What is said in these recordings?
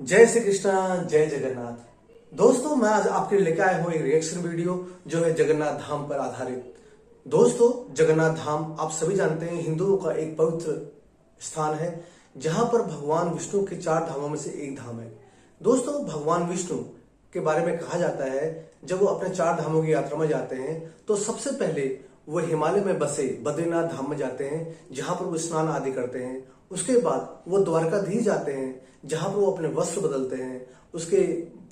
जय श्री कृष्णा, जय जगन्नाथ। दोस्तों, मैं आज आपके लिए लेकर आया हूँ एक रिएक्शन वीडियो जो है जगन्नाथ धाम पर आधारित। दोस्तों, जगन्नाथ धाम आप सभी जानते हैं हिंदुओं का एक पवित्र स्थान है जहां पर भगवान विष्णु के 4 धामों में से एक धाम है। दोस्तों, भगवान विष्णु के बारे में कहा जाता है जब वो अपने 4 धामों की यात्रा में जाते हैं तो सबसे पहले वो हिमालय में बसे बद्रीनाथ धाम में जाते हैं जहां पर वो स्नान आदि करते हैं। उसके बाद वो द्वारकाधीश जाते हैं जहां पर वो अपने वस्त्र बदलते हैं। उसके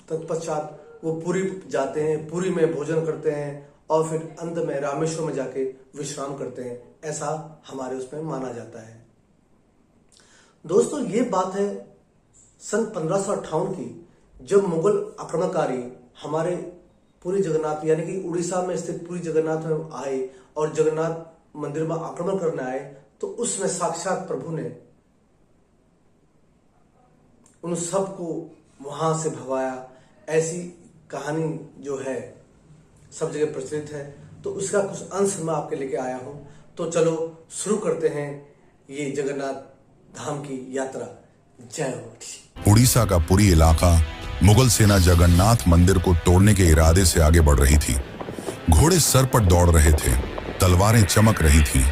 तत्पश्चात वो पुरी जाते हैं, पुरी में भोजन करते हैं और फिर अंत में रामेश्वर में जाके विश्राम करते हैं। ऐसा हमारे उसमें माना जाता है। दोस्तों, ये बात है सन 1558 की, जब मुगल आक्रमणकारी हमारे पुरी जगन्नाथ यानी कि उड़ीसा में स्थित पुरी जगन्नाथ में आए और जगन्नाथ मंदिर में आक्रमण करने आए, तो उसमें साक्षात प्रभु ने उन सबको वहां से भगाया। ऐसी कहानी जो है सब जगह प्रचलित है, तो उसका कुछ अंश मैं आपके लेके आया हूं। तो चलो शुरू करते हैं ये जगन्नाथ धाम की यात्रा। जय हो। उड़ीसा का पुरी इलाका मुगल सेना जगन्नाथ मंदिर को तोड़ने के इरादे से आगे बढ़ रही थी। घोड़े सर पर दौड़ रहे थे, तलवारें चमक रही थीं,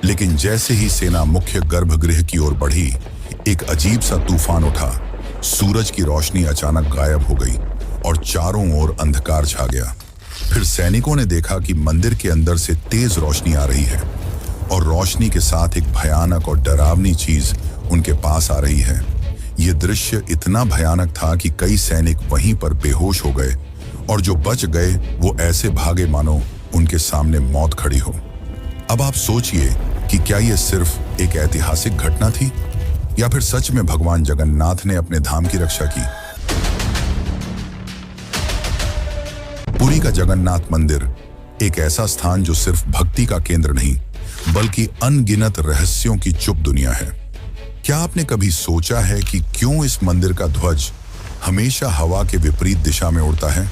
लेकिन जैसे ही सेना मुख्य गर्भगृह की ओर बढ़ी, एक अजीब सा तूफान उठा। सूरज की रोशनी अचानक गायब हो गई और चारों ओर अंधकार छा गया। फिर सैनिकों ने देखा कि मंदिर के अंदर से तेज रोशनी आ रही है और रोशनी के साथ एक भयानक और डरावनी चीज उनके पास आ रही है। यह दृश्य इतना भयानक था कि कई सैनिक वहीं पर बेहोश हो गए और जो बच गए वो ऐसे भागे मानो उनके सामने मौत खड़ी हो। अब आप सोचिए कि क्या यह सिर्फ एक ऐतिहासिक घटना थी या फिर सच में भगवान जगन्नाथ ने अपने धाम की रक्षा की। पुरी का जगन्नाथ मंदिर एक ऐसा स्थान जो सिर्फ भक्ति का केंद्र नहीं बल्कि अनगिनत रहस्यों की चुप दुनिया है। क्या आपने कभी सोचा है कि क्यों इस मंदिर का ध्वज हमेशा हवा के विपरीत दिशा में उड़ता है,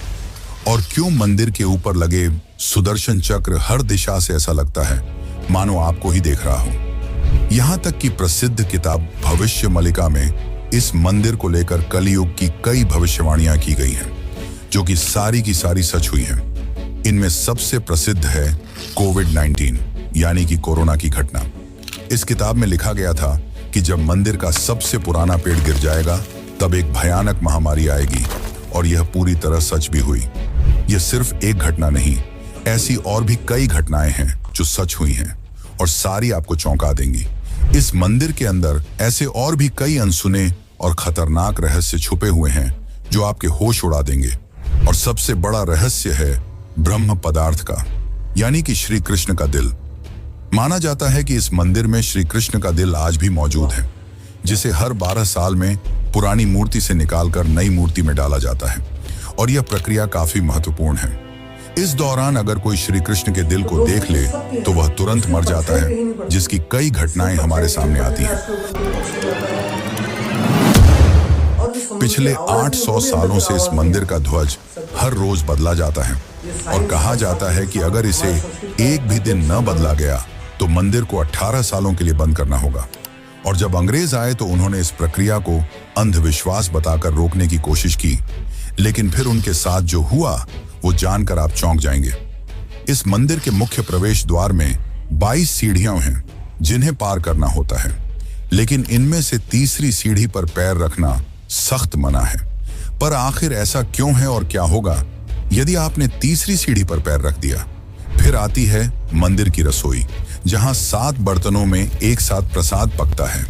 और क्यों मंदिर के ऊपर लगे सुदर्शन चक्र हर दिशा से ऐसा लगता है मानो आपको ही देख रहा हो। यहां तक कि प्रसिद्ध किताब भविष्य मलिका में इस मंदिर को लेकर कलयुग की कई भविष्यवाणियां की गई हैं, जो कि सारी की सारी सच हुई हैं। इनमें सबसे प्रसिद्ध है कोविड-19 यानी कि कोरोना की घटना। इस किताब में लिखा गया था कि जब मंदिर का सबसे पुराना पेड़ गिर जाएगा तब एक भयानक महामारी आएगी, और यह पूरी तरह सच भी हुई। यह सिर्फ एक घटना नहीं, ऐसी और भी कई घटनाएं हैं जो सच हुई हैं और सारी आपको चौंका देंगी। इस मंदिर के अंदर ऐसे और भी कई अनसुने और खतरनाक रहस्य छुपे हुए हैं जो आपके होश उड़ा देंगे। और सबसे बड़ा रहस्य है ब्रह्म पदार्थ का, यानी कि श्री कृष्ण का दिल। माना जाता है कि इस मंदिर में श्री कृष्ण का दिल आज भी मौजूद है, जिसे हर 12 साल में पुरानी मूर्ति से निकालकर नई मूर्ति में डाला जाता है, और यह प्रक्रिया काफी महत्वपूर्ण है। इस दौरान अगर कोई श्री कृष्ण के दिल को देख ले तो वह तुरंत मर जाता है, जिसकी कई घटनाएं हमारे सामने आती हैं। पिछले 800 सालों से इस मंदिर का ध्वज हर रोज बदला जाता है, और कहा जाता है कि अगर इसे एक भी दिन न बदला गया तो मंदिर को 18 सालों के लिए बंद करना होगा। और जब अंग्रेज आए तो उन्होंने इस प्रक्रिया को अंधविश्वास बताकर रोकने की कोशिश की, लेकिन फिर उनके साथ जो हुआ वो जानकर आप चौंक जाएंगे। इस मंदिर के मुख्य प्रवेश द्वार में 22 सीढ़ियां हैं जिन्हें पार करना होता है, लेकिन इनमें से तीसरी सीढ़ी पर पैर रखना सख्त मना है। पर आखिर ऐसा क्यों है और क्या होगा यदि आपने तीसरी सीढ़ी पर पैर रख दिया? फिर आती है मंदिर की रसोई, जहां 7 बर्तनों में एक साथ प्रसाद पकता है।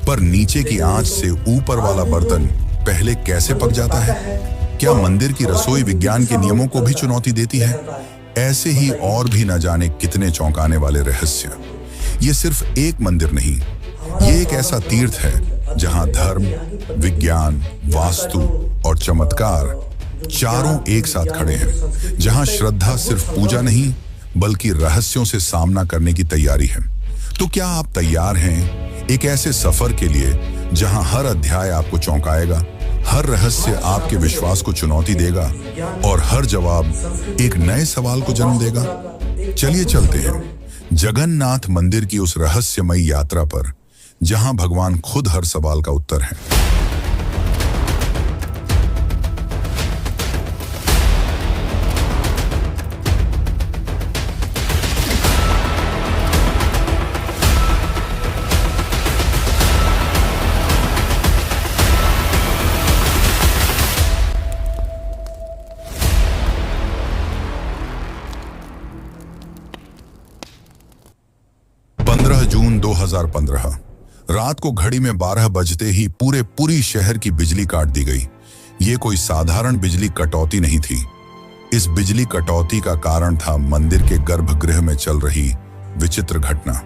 पर नीचे की आंच से ऊपर वाला बर्तन पहले कैसे पक जाता है? क्या मंदिर की रसोई विज्ञान के नियमों को भी चुनौती देती है? ऐसे ही और भी न जाने कितने चौंकाने वाले रहस्य। ये सिर्फ एक मंदिर नहीं, ये एक ऐसा तीर्थ है जहां धर्म, विज्ञान, वास्तु और चमत्कार चारों एक साथ खड़े हैं, जहां श्रद्धा सिर्फ पूजा नहीं बल्कि रहस्यों से सामना करने की तैयारी है। तो क्या आप तैयार हैं एक ऐसे सफर के लिए जहां हर अध्याय आपको चौंकाएगा, हर रहस्य आपके विश्वास को चुनौती देगा और हर जवाब एक नए सवाल को जन्म देगा? चलिए चलते हैं जगन्नाथ मंदिर की उस रहस्यमयी यात्रा पर, जहां भगवान खुद हर सवाल का उत्तर है। 2015 रात को घड़ी में 12 बजते ही पूरी शहर की बिजली काट दी गई। ये कोई साधारण बिजली कटौती नहीं थी। इस बिजली कटौती का कारण था मंदिर के गर्भगृह में चल रही विचित्र घटना।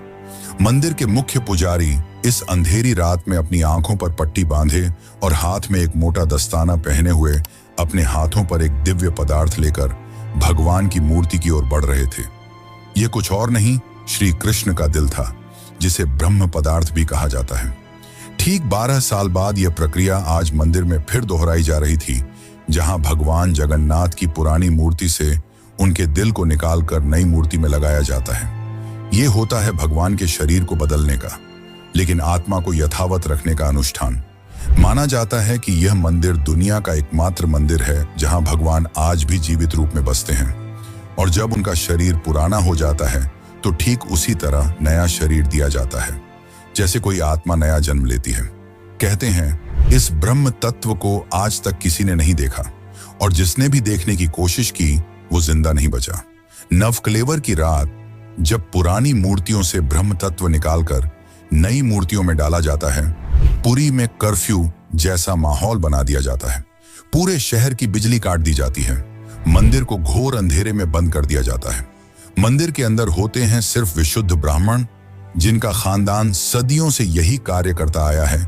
मंदिर के मुख्य पुजारी इस अंधेरी रात में अपनी आंखों पर पट्टी बांधे और हाथ में एक मोटा दस्ताना पहने हुए अपने हाथों पर एक दिव्य पदार्थ लेकर भगवान की मूर्ति की ओर बढ़ रहे थे। यह कुछ और नहीं, श्री कृष्ण का दिल था, जिसे ब्रह्म पदार्थ भी कहा जाता है। ठीक 12 साल बाद यह प्रक्रिया आज मंदिर में फिर दोहराई जा रही थी, जहां भगवान जगन्नाथ की पुरानी मूर्ति से उनके दिल को निकालकर नई मूर्ति में लगाया जाता है। यह होता है भगवान के शरीर को बदलने का, लेकिन आत्मा को यथावत रखने का अनुष्ठान। माना जाता है कि यह मंदिर दुनिया का एकमात्र मंदिर है जहां भगवान आज भी जीवित रूप में बसते हैं, और जब उनका शरीर पुराना हो जाता है तो ठीक उसी तरह नया शरीर दिया जाता है, जैसे कोई आत्मा नया जन्म लेती है। कहते हैं इस ब्रह्म तत्व को आज तक किसी ने नहीं देखा, और जिसने भी देखने की कोशिश की वो जिंदा नहीं बचा। नवकलेवर की रात जब पुरानी मूर्तियों से ब्रह्म तत्व निकालकर नई मूर्तियों में डाला जाता है, पुरी में कर्फ्यू जैसा माहौल बना दिया जाता है। पूरे शहर की बिजली काट दी जाती है। मंदिर को घोर अंधेरे में बंद कर दिया जाता है। मंदिर के अंदर होते हैं सिर्फ विशुद्ध ब्राह्मण, जिनका खानदान सदियों से यही कार्य करता आया है।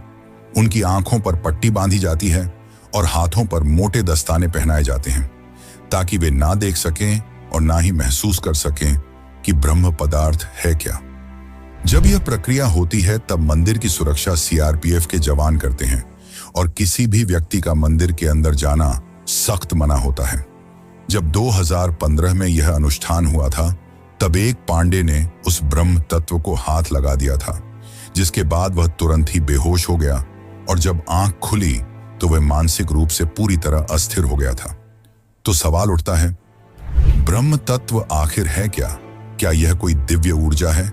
उनकी आंखों पर पट्टी बांधी जाती है और हाथों पर मोटे दस्ताने पहनाए जाते हैं, ताकि वे ना देख सकें और ना ही महसूस कर सकें कि ब्रह्म पदार्थ है क्या। जब यह प्रक्रिया होती है तब मंदिर की सुरक्षा सीआरपीएफ के जवान करते हैं, और किसी भी व्यक्ति का मंदिर के अंदर जाना सख्त मना होता है। जब 2015 में यह अनुष्ठान हुआ था, तब एक पांडे ने उस ब्रह्म तत्व को हाथ लगा दिया था, जिसके बाद वह तुरंत ही बेहोश हो गया, और जब आंख खुली तो वह मानसिक रूप से पूरी तरह अस्थिर हो गया था। तो सवाल उठता है, ब्रह्म तत्व आखिर है क्या? क्या यह कोई दिव्य ऊर्जा है?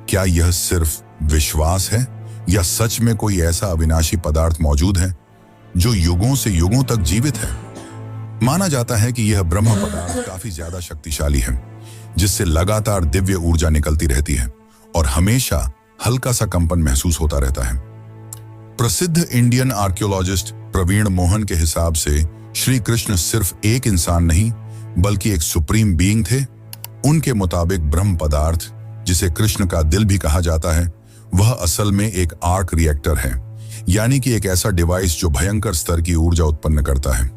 क्या यह सिर्फ विश्वास है, या सच में कोई ऐसा अविनाशी पदार्थ मौजूद है जो युगों से युगों तक जीवित है? माना जाता है कि यह ब्रह्म पदार्थ काफी ज्यादा शक्तिशाली है, जिससे लगातार दिव्य ऊर्जा निकलती रहती है और हमेशा हल्का सा कंपन महसूस होता रहता है। प्रसिद्ध इंडियन आर्कियोलॉजिस्ट प्रवीण मोहन के हिसाब से श्री कृष्ण सिर्फ एक इंसान नहीं, बल्कि एक सुप्रीम बीइंग थे। उनके मुताबिक ब्रह्म पदार्थ, जिसे कृष्ण का दिल भी कहा जाता है, वह असल में एक आर्क रिएक्टर है, यानी कि एक ऐसा डिवाइस जो भयंकर स्तर की ऊर्जा उत्पन्न करता है।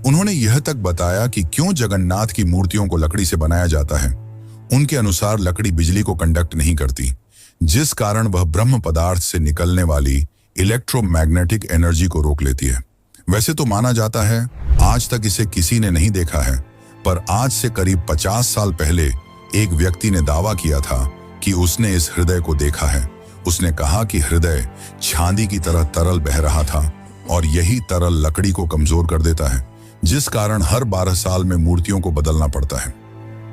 उन्होंने यह तक बताया कि क्यों जगन्नाथ की मूर्तियों को लकड़ी से बनाया जाता है। उनके अनुसार लकड़ी बिजली को कंडक्ट नहीं करती, जिस कारण वह ब्रह्म पदार्थ से निकलने वाली इलेक्ट्रोमैग्नेटिक एनर्जी को रोक लेती है। वैसे तो माना जाता है आज तक इसे किसी ने नहीं देखा है, पर आज से करीब 50 साल पहले एक व्यक्ति ने दावा किया था कि उसने इस हृदय को देखा है। उसने कहा कि हृदय चांदी की तरह तरल बह रहा था, और यही तरल लकड़ी को कमजोर कर देता है, जिस कारण हर 12 साल में मूर्तियों को बदलना पड़ता है।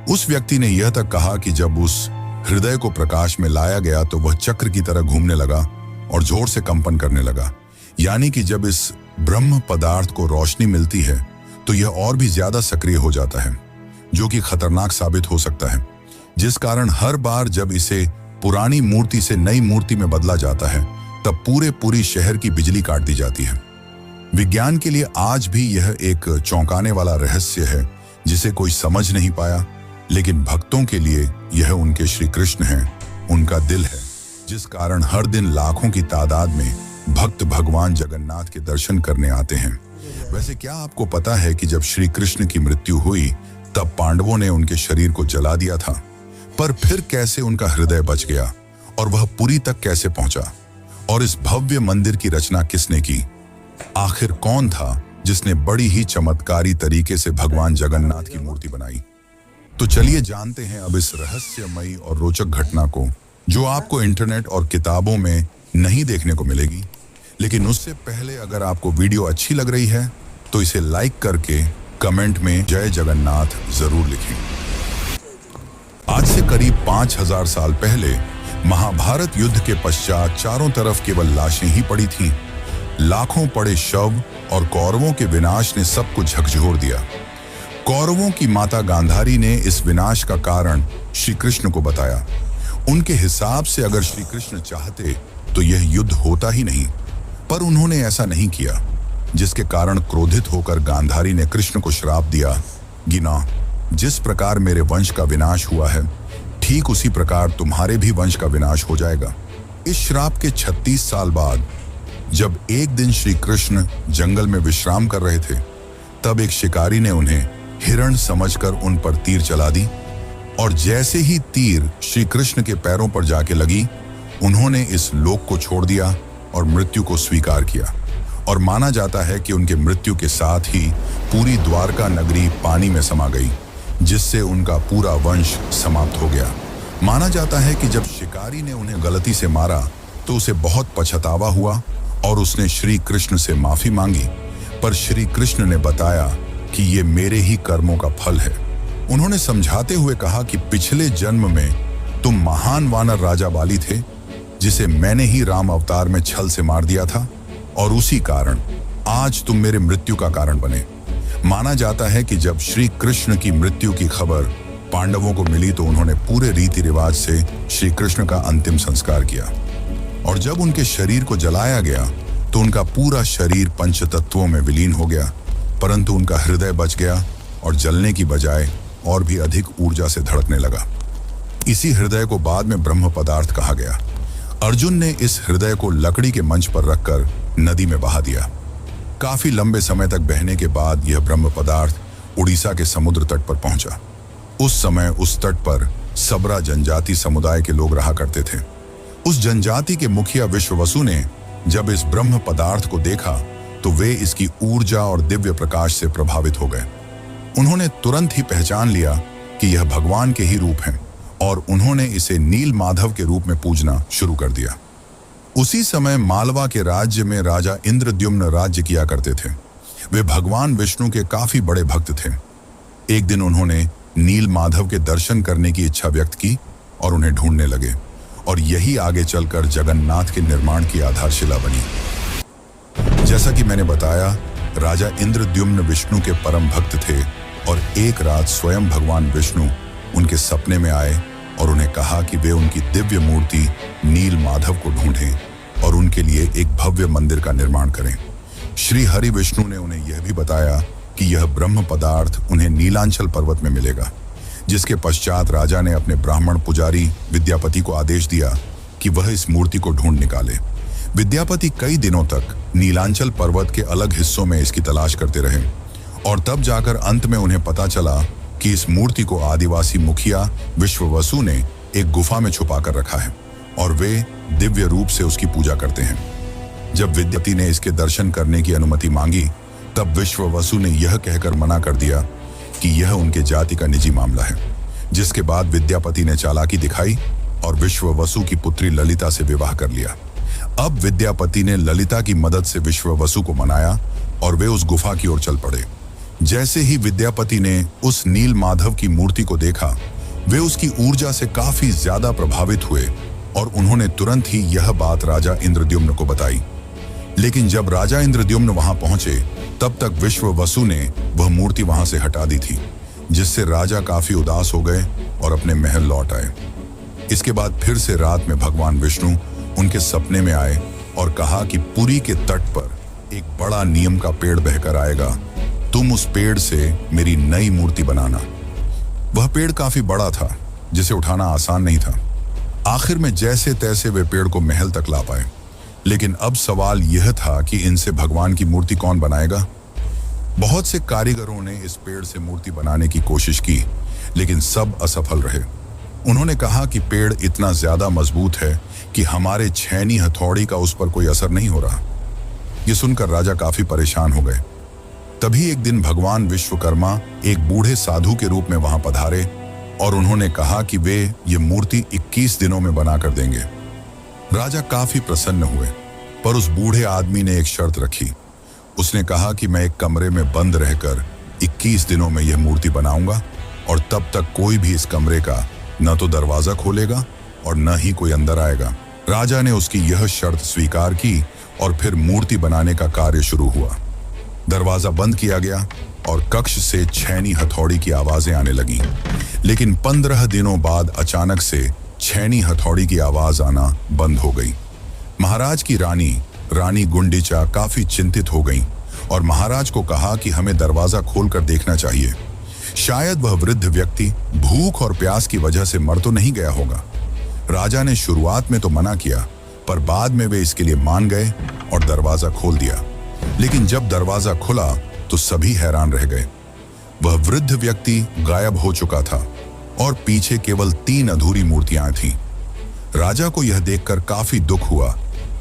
उस व्यक्ति ने यह तक कहा कि जब उस हृदय को प्रकाश में लाया गया तो वह चक्र की तरह घूमने लगा और जोर से कंपन करने लगा। यानी कि जब इस ब्रह्म पदार्थ को रोशनी मिलती है तो यह और भी ज्यादा सक्रिय हो जाता है, जो कि खतरनाक साबित हो सकता है, जिस कारण हर बार जब इसे पुरानी मूर्ति से नई मूर्ति में बदला जाता है तब पूरी शहर की बिजली काट दी जाती है। विज्ञान के लिए आज भी यह एक चौंकाने वाला रहस्य है जिसे कोई समझ नहीं पाया, लेकिन भक्तों के लिए यह उनके श्री कृष्ण है, उनका दिल है, जिस कारण हर दिन लाखों की तादाद में भक्त भगवान जगन्नाथ के दर्शन करने आते हैं। वैसे क्या आपको पता है कि जब श्री कृष्ण की मृत्यु हुई तब पांडवों ने उनके शरीर को जला दिया था, पर फिर कैसे उनका हृदय बच गया और वह पुरी तक कैसे पहुंचा? और इस भव्य मंदिर की रचना किसने की? आखिर कौन था जिसने बड़ी ही चमत्कारी तरीके से भगवान जगन्नाथ की मूर्ति बनाई? तो चलिए जानते हैं अब इस रहस्यमयी और रोचक घटना को, जो आपको इंटरनेट और किताबों में नहीं देखने को मिलेगी। लेकिन उससे पहले अगर आपको वीडियो अच्छी लग रही है तो इसे लाइक करके कमेंट में जय जगन्नाथ जरूर लिखें। आज से करीब 5000 साल पहले महाभारत युद्ध के पश्चात चारों तरफ केवल लाशें ही पड़ी थीं। लाखों पड़े शव और कौरवों के विनाश ने सबको झकझोर दिया। कौरवों की माता गांधारी ने इस विनाश का कारण श्री कृष्ण को बताया। उनके हिसाब से अगर श्री कृष्ण चाहते तो यह युद्ध होता ही नहीं, पर उन्होंने ऐसा नहीं किया, जिसके कारण क्रोधित होकर गांधारी ने कृष्ण को श्राप दिया, गिना, जिस प्रकार मेरे वंश का विनाश हुआ है, ठीक उसी प्रकार तुम्हारे भी वंश का विनाश हो जाएगा। इस श्राप के 36 साल बाद जब एक दिन श्री कृष्ण जंगल में विश्राम कर रहे थे, तब एक शिकारी ने उन्हें हिरण समझकर उन पर तीर चला दी, और जैसे ही तीर श्री कृष्ण के पैरों पर जाके लगी, उन्होंने इस लोक को छोड़ दिया और मृत्यु को स्वीकार किया। और माना जाता है कि उनके मृत्यु के साथ ही पूरी द्वारका नगरी पानी में समा गई, जिससे उनका पूरा वंश समाप्त हो गया। माना जाता है कि जब शिकारी ने उन्हें गलती से मारा तो उसे बहुत पछतावा हुआ और उसने श्री कृष्ण से माफी मांगी, पर श्री कृष्ण ने बताया कि ये मेरे ही कर्मों का फल है। उन्होंने समझाते हुए कहा कि पिछले जन्म में तुम महान वानर राजा बाली थे, जिसे मैंने ही राम अवतार में छल से मार दिया था, और उसी कारण आज तुम मेरे मृत्यु का कारण बने। माना जाता है कि जब श्री कृष्ण की मृत्यु की खबर पांडवों को मिली तो उन्होंने पूरे रीति रिवाज से श्री कृष्ण का अंतिम संस्कार किया, और जब उनके शरीर को जलाया गया तो उनका पूरा शरीर पंचतत्वों में विलीन हो गया, परंतु उनका हृदय बच गया और जलने की बजाय और भी अधिक ऊर्जा से धड़कने लगा। इसी हृदय को बाद में ब्रह्म पदार्थ कहा गया। अर्जुन ने इस हृदय को लकड़ी के मंच पर रखकर नदी में बहा दिया। काफी लंबे समय तक बहने के बाद यह ब्रह्म पदार्थ उड़ीसा के समुद्र तट पर पहुंचा। उस समय उस तट पर सबरा जनजाति समुदाय के लोग रहा करते थे। उस जनजाति के मुखिया विश्ववसु ने जब इस ब्रह्म पदार्थ को देखा तो वे इसकी ऊर्जा और दिव्य प्रकाश से प्रभावित हो गए। उन्होंने तुरंत ही पहचान लिया कि यह भगवान के ही रूप हैं, और उन्होंने इसे नील माधव के रूप में पूजना शुरू कर दिया। उसी समय मालवा के राज्य में राजा इंद्रद्युम्न राज्य किया करते थे। वे भगवान विष्णु के काफी बड़े भक्त थे। एक दिन उन्होंने नील माधव के दर्शन करने की इच्छा व्यक्त की और उन्हें ढूंढने लगे, और यही आगे चलकर जगन्नाथ के निर्माण की आधारशिला बनी। जैसा कि मैंने बताया, राजा इंद्रद्युम्न विष्णु के परम भक्त थे, और एक रात स्वयं भगवान विष्णु उनके सपने में आए और उन्हें कहा कि वे उनकी दिव्य मूर्ति नील माधव को ढूंढें और उनके लिए एक भव्य मंदिर का निर्माण करें। श्री हरि विष्णु ने उन्हें यह भी बताया कि यह ब्रह्म पदार्थ उन्हें नीलांचल पर्वत में मिलेगा, जिसके पश्चात राजा ने अपने ब्राह्मण पुजारी विद्यापति को आदेश दिया कि वह इस मूर्ति को ढूंढ निकाले। विद्यापति कई दिनों तक नीलांचल पर्वत के अलग हिस्सों में इसकी तलाश करते रहे, और तब जाकर अंत में उन्हें पता चला कि इस मूर्ति को आदिवासी मुखिया विश्ववसु ने एक गुफा में छुपा कर रखा है, और वे दिव्य रूप से उसकी पूजा करते हैं। जब विद्यापति ने इसके दर्शन करने की अनुमति मांगी, तब विश्ववसु ने यह कहकर मना कर दिया कि यह उनके जाति का निजी मामला है। जिसके बाद विद्यापति ने चालाकी दिखाई और विश्ववसु की पुत्री ललिता से विवाह कर लिया। अब विद्यापति ने ललिता की मदद से विश्ववसु को मनाया और वे उस गुफा की ओर चल पड़े। जैसे ही विद्यापति ने उस नील माधव की मूर्ति को देखा, वे उसकी ऊर्जा से काफी ज्यादा प्रभावित हुए और उन्होंने तुरंत ही यह बात राजा इंद्रद्युम्न को बताई। लेकिन जब राजा इंद्रद्युम्न वहां पहुंचे, तब तक विश्ववसु ने वह मूर्ति वहां से हटा दी थी, जिससे राजा काफी उदास हो गए और अपने महल लौट आए। इसके बाद फिर से रात में भगवान विष्णु उनके सपने में आए और कहा कि पुरी के तट पर एक बड़ा नीम का पेड़ बहकर आएगा, तुम उस पेड़ से मेरी नई मूर्ति बनाना। वह पेड़ काफी बड़ा था, जिसे उठाना आसान नहीं था। आखिर में जैसे तैसे वे पेड़ को महल तक ला पाए, लेकिन अब सवाल यह था कि इनसे भगवान की मूर्ति कौन बनाएगा। बहुत से कारीगरों ने इस पेड़ से मूर्ति बनाने की कोशिश की, लेकिन सब असफल रहे। उन्होंने कहा कि पेड़ इतना ज्यादा मजबूत है कि हमारे छैनी हथौड़ी का उस पर कोई असर नहीं हो रहा। यह सुनकर राजा काफी परेशान हो गए। तभी एक दिन भगवान विश्वकर्मा एक बूढ़े साधु के रूप में वहां पधारे और उन्होंने कहा कि वे ये मूर्ति 21 दिनों में बनाकर देंगे। राजा काफी प्रसन्न हुए, पर उस बूढ़े आदमी ने एक शर्त रखी। उसने कहा कि मैं एक कमरे में बंद रहकर 21 दिनों में यह मूर्ति बनाऊंगा, और तब तक कोई भी इस कमरे का न तो दरवाजा खोलेगा और न ही कोई अंदर आएगा। राजा ने उसकी यह शर्त स्वीकार की और फिर मूर्ति बनाने का कार्य शुरू हुआ। दरवाजा बंद किया गया और कक्ष से छैनी हथौड़ी की आवाजें आने लगीं। लेकिन 15 दिनों बाद अचानक से छैनी हथौड़ी की आवाज आना बंद हो गई। महाराज की रानी गुंडीचा काफी चिंतित हो गई और महाराज को कहा कि हमें दरवाजा खोलकर देखना चाहिए। शायद वह वृद्ध व्यक्ति भूख और प्यास की वजह से मर तो नहीं गया होगा। राजा ने शुरुआत में तो मना किया, पर बाद में वे इसके लिए मान गए और दरवाजा खोल दिया। लेकिन जब दरवाजा खुला तो सभी हैरान रह गए। वह वृद्ध व्यक्ति गायब हो चुका था और पीछे केवल 3 अधूरी मूर्तियां थीं। राजा को यह देखकर काफी दुख हुआ,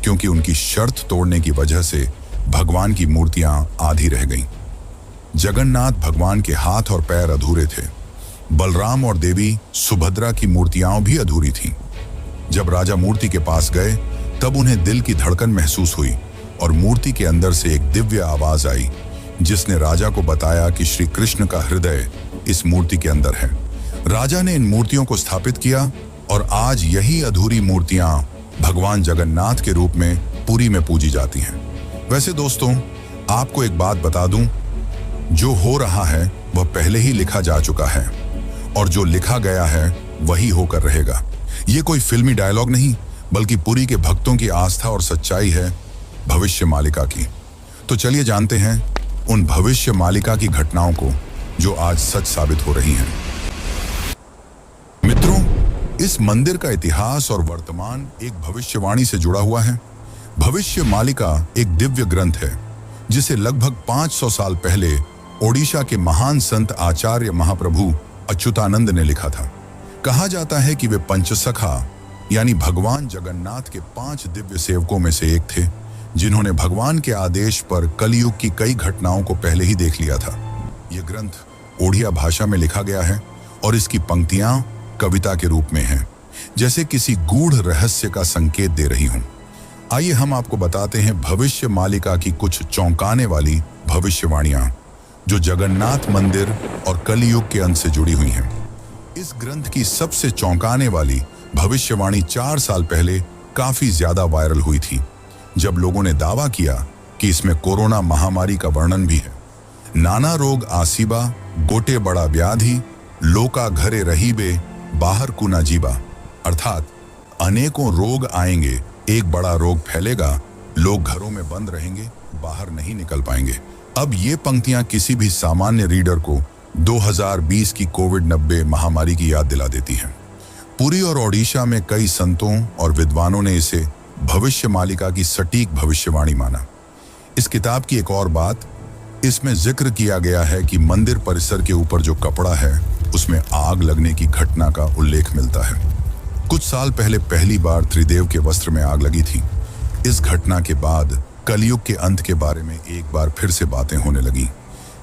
क्योंकि उनकी शर्त तोड़ने की वजह से भगवान की मूर्तियां आधी रह गईं। जगन्नाथ भगवान के हाथ और पैर अधूरे थे। बलराम और देवी सुभद्रा की मूर्तियां भी अधूरी थीं। जब राजा मूर्ति के पास गए तब उन्हें दिल की धड़कन महसूस हुई और मूर्ति के अंदर से एक दिव्य आवाज आई, जिसने राजा को बताया कि श्री कृष्ण का हृदय इस मूर्ति के अंदर है। राजा ने इन मूर्तियों को स्थापित किया और आज यही अधूरी मूर्तियां भगवान जगन्नाथ के रूप में पुरी में पूजी जाती हैं। वैसे दोस्तों, आपको एक बात बता दूं, जो हो रहा है वह पहले ही लिखा जा चुका है और जो लिखा गया है वही होकर रहेगा। ये कोई फिल्मी डायलॉग नहीं, बल्कि पुरी के भक्तों की आस्था और सच्चाई है भविष्य मालिका की। तो चलिए जानते हैं उन भविष्य मालिका की घटनाओं को जो आज सच साबित हो रही हैं। मित्रों, इस मंदिर का इतिहास और वर्तमान एक भविष्यवाणी से जुड़ा हुआ है। भविष्य मालिका एक दिव्य ग्रंथ है जिसे लगभग 500 साल पहले ओडिशा के महान संत आचार्य महाप्रभु अच्युतानंद ने लिखा था। कहा जाता है कि वे पंचसखा यानी भगवान जगन्नाथ के 5 दिव्य सेवकों में से एक थे, जिन्होंने भगवान के आदेश पर कलयुग की कई घटनाओं को पहले ही देख लिया था। यह ग्रंथ ओडिया भाषा में लिखा गया है और इसकी पंक्तियां कविता के रूप में हैं, जैसे किसी गूढ़ रहस्य का संकेत दे रही हूं। आइए हम आपको बताते हैं भविष्य मालिका की कुछ चौंकाने वाली भविष्यवाणियां जो जगन्नाथ मंदिर और कलयुग के अंत से जुड़ी हुई हैं। इस ग्रंथ की सबसे चौंकाने वाली भविष्यवाणी 4 साल पहले काफी ज्यादा वायरल हुई थी, जब लोगों ने दावा किया कि इसमें कोरोना महामारी का वर्णन भी है। नाना रोग आसीबा, गोटे बड़ा व्याधि, लोका घरे रहीबे, बाहर कुना जीबा, अर्थात अनेकों रोग आएंगे, एक बड़ा रोग फैलेगा, लोग घरों में बंद रहेंगे, बाहर नहीं निकल पाएंगे। अब ये पंक्तियां किसी भी सामान्य रीडर को 2020 की कोविड-19 महामारी की याद दिला देती हैं। पुरी और ओडिशा में कई संतों और विद्वानों ने इसे भविष्य मालिका की सटीक भविष्यवाणी माना। इस किताब की एक और बात, इसमें जिक्र किया गया है कि मंदिर परिसर के ऊपर जो कपड़ा है उसमें आग लगने की घटना का उल्लेख मिलता है। कुछ साल पहले पहली बार त्रिदेव के वस्त्र में आग लगी थी। इस घटना के बाद कलयुग के अंत के बारे में एक बार फिर से बातें होने लगी।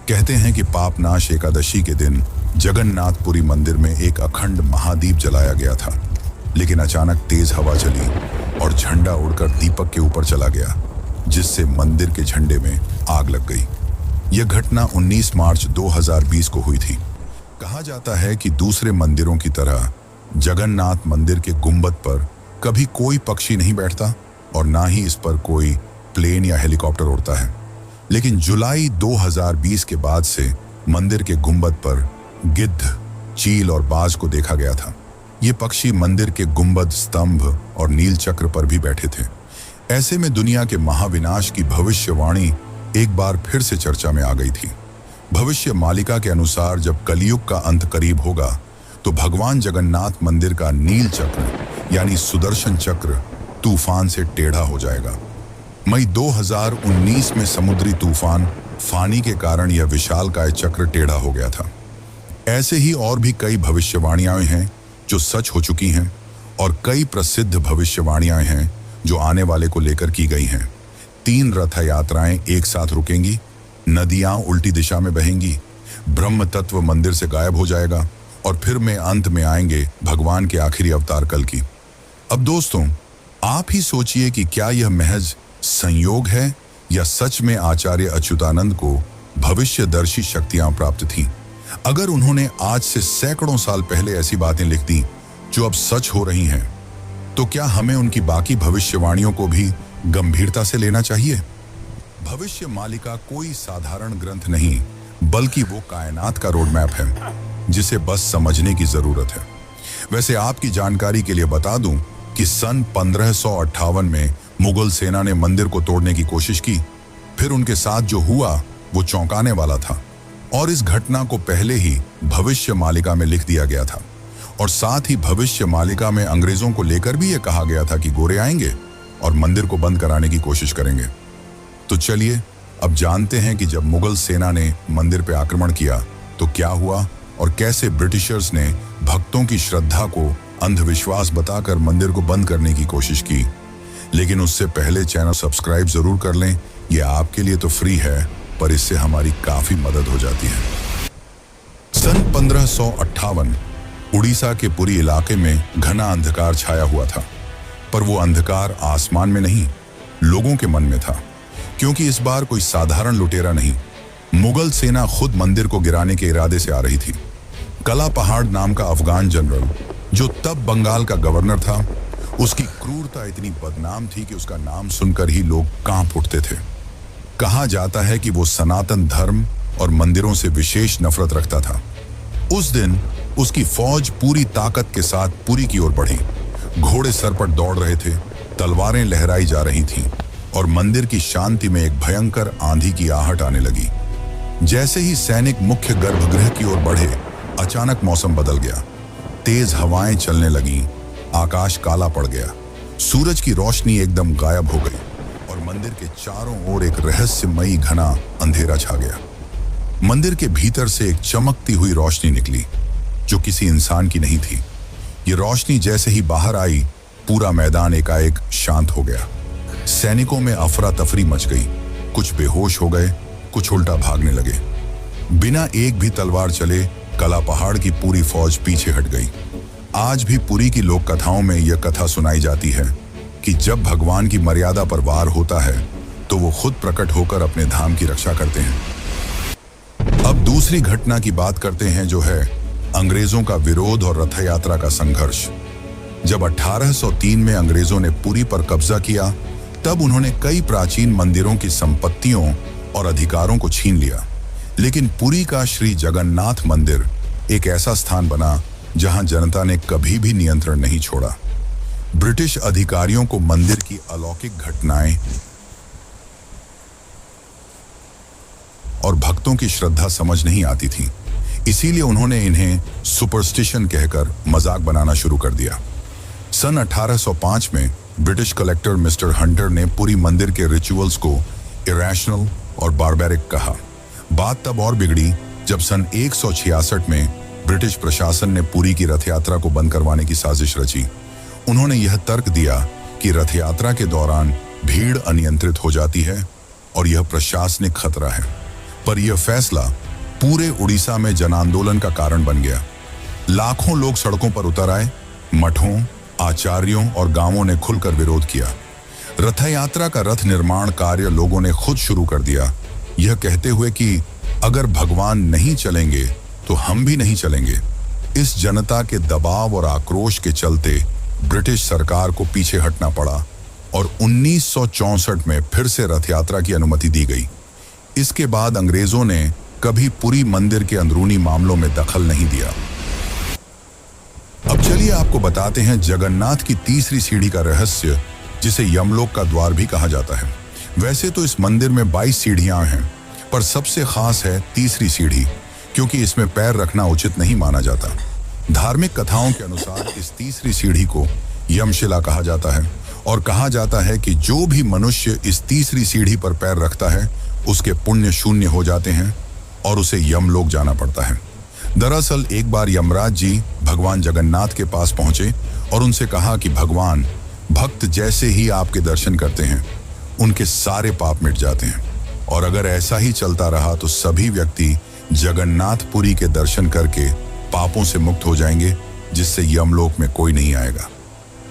कहते हैं कि पापनाश एकादशी के दिन जगन्नाथपुरी मंदिर में एक अखंड महादीप जलाया गया था, लेकिन अचानक तेज हवा चली और झंडा उड़कर दीपक के ऊपर चला गया, जिससे मंदिर के झंडे में आग लग गई। यह घटना 19 मार्च 2020 को हुई थी। कहा जाता है कि दूसरे मंदिरों की तरह जगन्नाथ मंदिर के गुंबद पर कभी कोई पक्षी नहीं बैठता और ना ही इस पर कोई प्लेन या हेलीकॉप्टर उड़ता है। लेकिन जुलाई 2020 के बाद से मंदिर के गुंबद पर गिद्ध, चील और बाज को देखा गया था। ये पक्षी मंदिर के गुंबद, स्तंभ और नील चक्र पर भी बैठे थे। ऐसे में दुनिया के महाविनाश की भविष्यवाणी एक बार फिर से चर्चा में आ गई थी। भविष्य मालिका के अनुसार जब कलयुग का अंत करीब होगा तो भगवान जगन्नाथ मंदिर का नील चक्र यानी सुदर्शन चक्र तूफान से टेढ़ा हो जाएगा। मई 2019 में समुद्री तूफान फानी के कारण यह विशालकाय चक्र टेढ़ा हो गया था। ऐसे ही और भी कई भविष्यवाणियां हैं जो सच हो चुकी हैं और कई प्रसिद्ध भविष्यवाणियां हैं जो आने वाले को लेकर की गई हैं। 3 रथ यात्राएं एक साथ रुकेंगी, नदियां उल्टी दिशा में बहेंगी, ब्रह्म तत्व मंदिर से गायब हो जाएगा और फिर में अंत में आएंगे भगवान के आखिरी अवतार कल की। अब दोस्तों, आप ही सोचिए कि क्या यह महज संयोग है या सच में आचार्य अच्युतानंद को भविष्यदर्शी शक्तियां प्राप्त थीं। अगर उन्होंने आज से सैकड़ों साल पहले ऐसी बातें लिख दी जो अब सच हो रही हैं, तो क्या हमें उनकी बाकी भविष्यवाणियों को भी गंभीरता से लेना चाहिए? भविष्य मालिका कोई साधारण ग्रंथ नहीं, बल्कि वो कायनात का रोड मैप है जिसे बस समझने की जरूरत है। वैसे आपकी जानकारी के लिए बता दूं कि सन 1558 में मुगल सेना ने मंदिर को तोड़ने की कोशिश की। फिर उनके साथ जो हुआ वो चौंकाने वाला था और इस घटना को पहले ही भविष्य मालिका में लिख दिया गया था और साथ ही भविष्य मालिका में अंग्रेजों को लेकर भी ये कहा गया था कि गोरे आएंगे और मंदिर को बंद कराने की कोशिश करेंगे। तो चलिए अब जानते हैं कि जब मुगल सेना ने मंदिर पर आक्रमण किया तो क्या हुआ और कैसे ब्रिटिशर्स ने भक्तों की श्रद्धा को अंधविश्वास बताकर मंदिर को बंद करने की कोशिश की। लेकिन उससे पहले चैनल सब्सक्राइब जरूर कर लें, यह आपके लिए तो फ्री है पर इससे हमारी काफी मदद हो जाती है। सन 1558 उड़ीसा के पुरी इलाके में घना अंधकार छाया हुआ था, पर वो अंधकार आसमान में नहीं, लोगों के मन में था। क्योंकि इस बार कोई साधारण लुटेरा नहीं, मुगल सेना खुद मंदिर को गिराने के इरादे से आ रही थी। कला पहाड़ नाम का अफगान जनरल, जो तब बंगाल का गवर्नर था, उसकी क्रूरता इतनी बदनाम थी कि उसका नाम सुनकर ही लोग कांप उठते थे। कहा जाता है कि वो सनातन धर्म और मंदिरों से विशेष नफरत रखता था। उस दिन उसकी फौज पूरी ताकत के साथ पुरी की ओर बढ़ी। घोड़े सर पर दौड़ रहे थे, तलवारें लहराई जा रही थीं और मंदिर की शांति में एक भयंकर आंधी की आहट आने लगी। जैसे ही सैनिक मुख्य गर्भगृह की ओर बढ़े, अचानक मौसम बदल गया। तेज हवाएं चलने लगीं, आकाश काला पड़ गया, सूरज की रोशनी एकदम गायब हो गई और मंदिर के चारों ओर एक रहस्यमयी घना अंधेरा छा गया। मंदिर के भीतर से एक चमकती हुई रोशनी निकली जो किसी इंसान की नहीं थी। ये रोशनी जैसे ही बाहर आई, पूरा मैदान एकाएक शांत हो गया। सैनिकों में अफरा तफरी मच गई, कुछ बेहोश हो गए, कुछ उल्टा भागने लगे। बिना एक भी तलवार चले कला पहाड़ की पूरी फौज पीछे हट गई। आज भी पुरी की लोक कथाओं में यह कथा सुनाई जाती है कि जब भगवान की मर्यादा पर वार होता है तो वो खुद प्रकट होकर अपने धाम की रक्षा करते हैं। अब दूसरी घटना की बात करते हैं, जो है अंग्रेजों का विरोध और रथ यात्रा का संघर्ष। जब 1803 में अंग्रेजों ने पुरी पर कब्जा किया, तब उन्होंने कई प्राचीन मंदिरों की संपत्तियों और अधिकारों को छीन लिया। लेकिन पुरी का श्री जगन्नाथ मंदिर एक ऐसा स्थान बना जहां जनता ने कभी भी नियंत्रण नहीं छोड़ा। ब्रिटिश अधिकारियों को मंदिर की अलौकिक घटनाएं और भक्तों की श्रद्धा समझ नहीं आती थी, इसीलिए उन्होंने इन्हें सुपरस्टिशन कहकर मजाक बनाना शुरू कर दिया। सन 1805 में ब्रिटिश कलेक्टर मिस्टर हंटर ने पुरी मंदिर के रिचुअल्स को इरेशनल और बारबैरिक कहा। बात तब और बिगड़ी जब सन 166 में ब्रिटिश प्रशासन ने पुरी की रथ यात्रा को बंद करवाने की साजिश रची। उन्होंने यह तर्क दिया कि रथ यात्रा के दौरान भीड़ अनियंत्रित हो जाती है और यह प्रशासनिक खतरा है। पर यह फैसला पूरे उड़ीसा में जन आंदोलन का कारण बन गया। लाखों लोग सड़कों पर उतर आए, मठों, आचार्यों और गांवों ने खुलकर विरोध किया। रथ यात्रा का रथ निर्माण कार्य लोगों ने खुद शुरू कर दिया, यह कहते हुए कि अगर भगवान नहीं चलेंगे तो हम भी नहीं चलेंगे। इस जनता के दबाव और आक्रोश के चलते ब्रिटिश सरकार को पीछे हटना पड़ा और 1964 में फिर से रथ यात्रा की अनुमति दी गई। इसके बाद अंग्रेजों ने कभी पुरी मंदिर के अंदरूनी मामलों में दखल नहीं दिया। अब चलिए आपको बताते हैं जगन्नाथ की तीसरी सीढ़ी का रहस्य, जिसे यमलोक का द्वार भी कहा जाता है। वैसे तो इस मंदिर में 22 सीढ़ियां हैं, पर सबसे खास है तीसरी सीढ़ी, क्योंकि इसमें पैर रखना उचित नहीं माना जाता। धार्मिक कथाओं के अनुसार इस तीसरी सीढ़ी को यमशिला कहा जाता है और कहा जाता है कि जो भी मनुष्य इस तीसरी सीढ़ी पर पैर रखता है उसके पुण्य शून्य हो जाते हैं और उसे यमलोक जाना पड़ता है। दरअसल एक बार यमराज जी भगवान जगन्नाथ के पास पहुंचे और उनसे कहा कि भगवान, भक्त जैसे ही आपके दर्शन करते हैं उनके सारे पाप मिट जाते हैं और अगर ऐसा ही चलता रहा तो सभी व्यक्ति जगन्नाथपुरी के दर्शन करके पापों से मुक्त हो जाएंगे, जिससे यमलोक में कोई नहीं आएगा।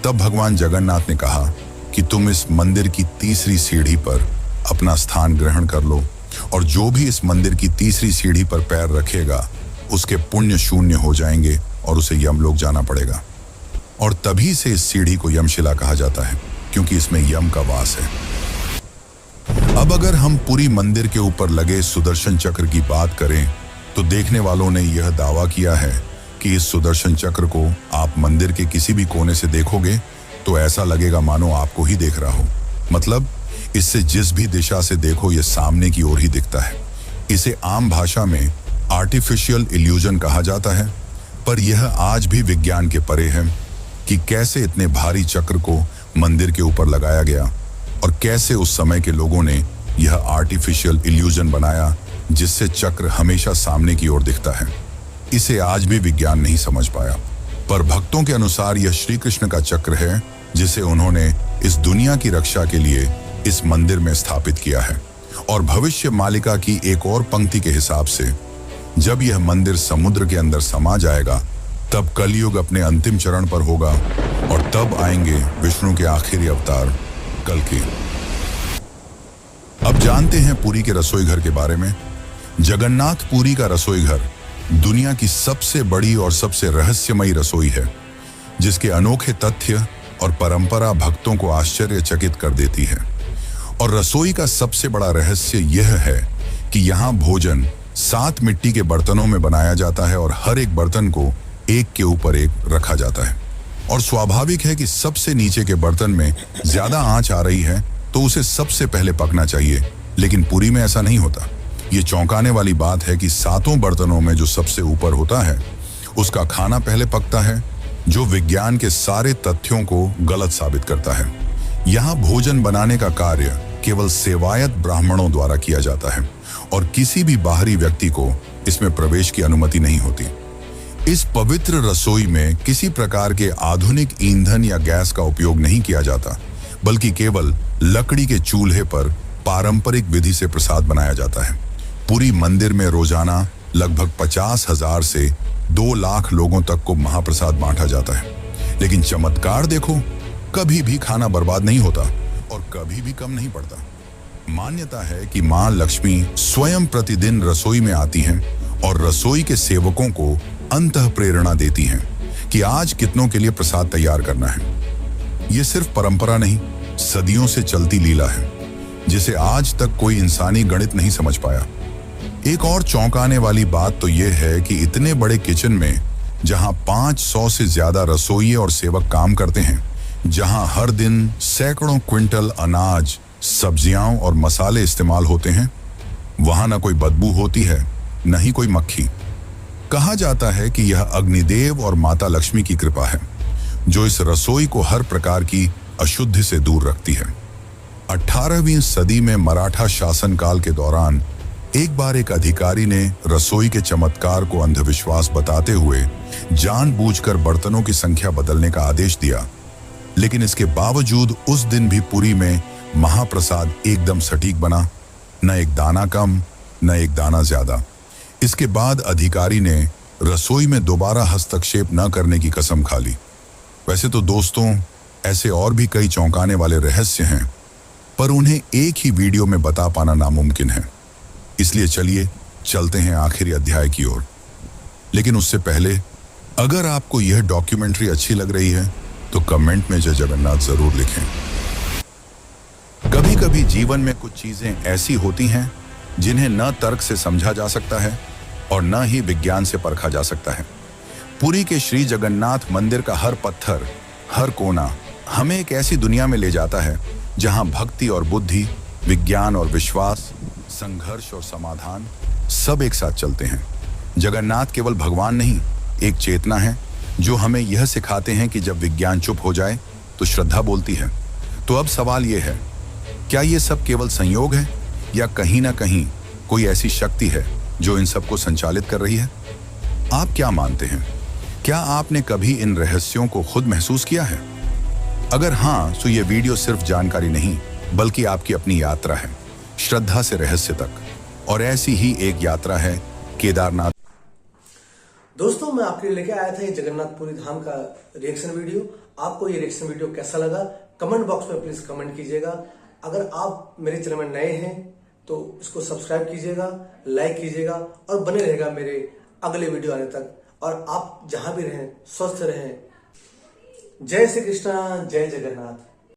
तब भगवान जगन्नाथ ने कहा कि तुम इस मंदिर की तीसरी सीढ़ी पर अपना स्थान ग्रहण कर लो और जो भी इस मंदिर की तीसरी सीढ़ी पर पैर रखेगा उसके पुण्य शून्य हो जाएंगे और उसे यमलोक जाना पड़ेगा। और तभी से इस सीढ़ी को यमशिला कहा जाता है, क्योंकि इसमें यम का वास है। अब अगर हम पुरी मंदिर के ऊपर लगे सुदर्शन चक्र की बात करें तो देखने वालों ने यह दावा किया है कि कि इस सुदर्शन चक्र को आप मंदिर के किसी भी कोने से देखोगे तो ऐसा लगेगा मानो आपको ही देख रहा हो। मतलब इससे जिस भी दिशा से देखो ये सामने की ओर ही दिखता है। इसे आम भाषा में आर्टिफिशियल इल्यूजन कहा जाता है, पर यह आज भी विज्ञान के परे है कि कैसे इतने भारी चक्र को मंदिर के ऊपर लगाया गया और कैसे उस समय के लोगों ने यह आर्टिफिशियल इल्यूजन बनाया जिससे चक्र हमेशा सामने की ओर दिखता है। इसे आज भी विज्ञान नहीं समझ पाया, पर भक्तों के अनुसार यह श्री कृष्ण का चक्र है जिसे उन्होंने इस दुनिया की रक्षा के लिए इस मंदिर में स्थापित किया है। और भविष्य मालिका की एक और पंक्ति के हिसाब से जब यह मंदिर समुद्र के अंदर समा जाएगा तब कलयुग अपने अंतिम चरण पर होगा और तब आएंगे विष्णु के आखिरी अवतार कल्कि। अब जानते हैं पुरी के रसोई घर के बारे में। जगन्नाथ पुरी का रसोई घर दुनिया की सबसे बड़ी और सबसे रहस्यमयी रसोई है, जिसके अनोखे तथ्य और परंपरा भक्तों को आश्चर्यचकित कर देती है। और रसोई का सबसे बड़ा रहस्य यह है कि यहाँ भोजन 7 मिट्टी के बर्तनों में बनाया जाता है और हर एक बर्तन को एक के ऊपर एक रखा जाता है। और स्वाभाविक है कि सबसे नीचे के बर्तन में ज्यादा आंच आ रही है तो उसे सबसे पहले पकना चाहिए, लेकिन पुरी में ऐसा नहीं होता। ये चौंकाने वाली बात है कि 7 बर्तनों में जो सबसे ऊपर होता है उसका खाना पहले पकता है, जो विज्ञान के सारे तथ्यों को गलत साबित करता है। यहाँ भोजन बनाने का कार्य केवल सेवायत ब्राह्मणों द्वारा किया जाता है और किसी भी बाहरी व्यक्ति को इसमें प्रवेश की अनुमति नहीं होती। इस पवित्र रसोई में किसी प्रकार के आधुनिक ईंधन या गैस का उपयोग नहीं किया जाता, बल्कि केवल लकड़ी के चूल्हे पर पारंपरिक विधि से प्रसाद बनाया जाता है। पूरी मंदिर में रोजाना लगभग 50,000 से 2 लाख लोगों तक को महाप्रसाद बांटा जाता है। लेकिन चमत्कार देखो, कभी भी खाना बर्बाद नहीं होता और कभी भी कम नहीं पड़ता। मान्यता है कि मां लक्ष्मी स्वयं प्रतिदिन रसोई में आती हैं और रसोई के सेवकों को अंतः प्रेरणा देती हैं कि आज कितनों के लिए प्रसाद तैयार करना है। ये सिर्फ परंपरा नहीं, सदियों से चलती लीला है जिसे आज तक कोई इंसानी गणित नहीं समझ पाया। एक और चौंकाने वाली बात तो यह है कि इतने बड़े किचन में जहां 500 से ज्यादा रसोइये और सेवक काम करते हैं, जहां हर दिन सैकड़ों क्विंटल अनाज, सब्जियां और मसाले इस्तेमाल होते हैं, वहां न कोई बदबू होती है न ही कोई मक्खी। कहा जाता है कि यह अग्निदेव और माता लक्ष्मी की कृपा है जो इस रसोई को हर प्रकार की अशुद्धि से दूर रखती है। 18वीं सदी में मराठा शासनकाल के दौरान एक बार एक अधिकारी ने रसोई के चमत्कार को अंधविश्वास बताते हुए जानबूझकर बर्तनों की संख्या बदलने का आदेश दिया। लेकिन इसके बावजूद उस दिन भी पुरी में महाप्रसाद एकदम सटीक बना, न एक दाना कम न एक दाना ज्यादा। इसके बाद अधिकारी ने रसोई में दोबारा हस्तक्षेप न करने की कसम खा ली। वैसे तो दोस्तों, ऐसे और भी कई चौंकाने वाले रहस्य हैं, पर उन्हें एक ही वीडियो में बता पाना नामुमकिन है। इसलिए चलिए चलते हैं आखिरी अध्याय की ओर। लेकिन उससे पहले अगर आपको यह डॉक्यूमेंट्री अच्छी लग रही है तो कमेंट में जय जगन्नाथ जरूर लिखें। कभी कभी जीवन में कुछ चीजें ऐसी होती हैं जिन्हें न तर्क से समझा जा सकता है और न ही विज्ञान से परखा जा सकता है। पुरी के श्री जगन्नाथ मंदिर का हर पत्थर, हर कोना हमें एक ऐसी दुनिया में ले जाता है जहां भक्ति और बुद्धि, विज्ञान और विश्वास, संघर्ष और समाधान सब एक साथ चलते हैं। जगन्नाथ केवल भगवान नहीं, एक चेतना है जो हमें यह सिखाते हैं कि जब विज्ञान चुप हो जाए तो श्रद्धा बोलती है। तो अब सवाल यह है, क्या ये सब केवल संयोग है या कहीं ना कहीं कोई ऐसी शक्ति है जो इन सबको संचालित कर रही है? आप क्या मानते हैं? क्या आपने कभी इन रहस्यों को खुद महसूस किया है? अगर हाँ, तो ये वीडियो सिर्फ जानकारी नहीं बल्कि आपकी अपनी यात्रा है, श्रद्धा से रहस्य तक। और ऐसी ही एक यात्रा है केदारनाथ। दोस्तों, मैं आपके लिए लेके आया था ये जगन्नाथपुरी धाम का रिएक्शन वीडियो। आपको ये रिएक्शन वीडियो कैसा लगा कमेंट बॉक्स में प्लीज कमेंट कीजिएगा। अगर आप मेरे चैनल में नए हैं तो इसको सब्सक्राइब कीजिएगा, लाइक कीजिएगा और बने रहेगा मेरे अगले वीडियो आने तक। और आप जहां भी रहें स्वस्थ रहें। जय श्री कृष्णा, जय जगन्नाथ।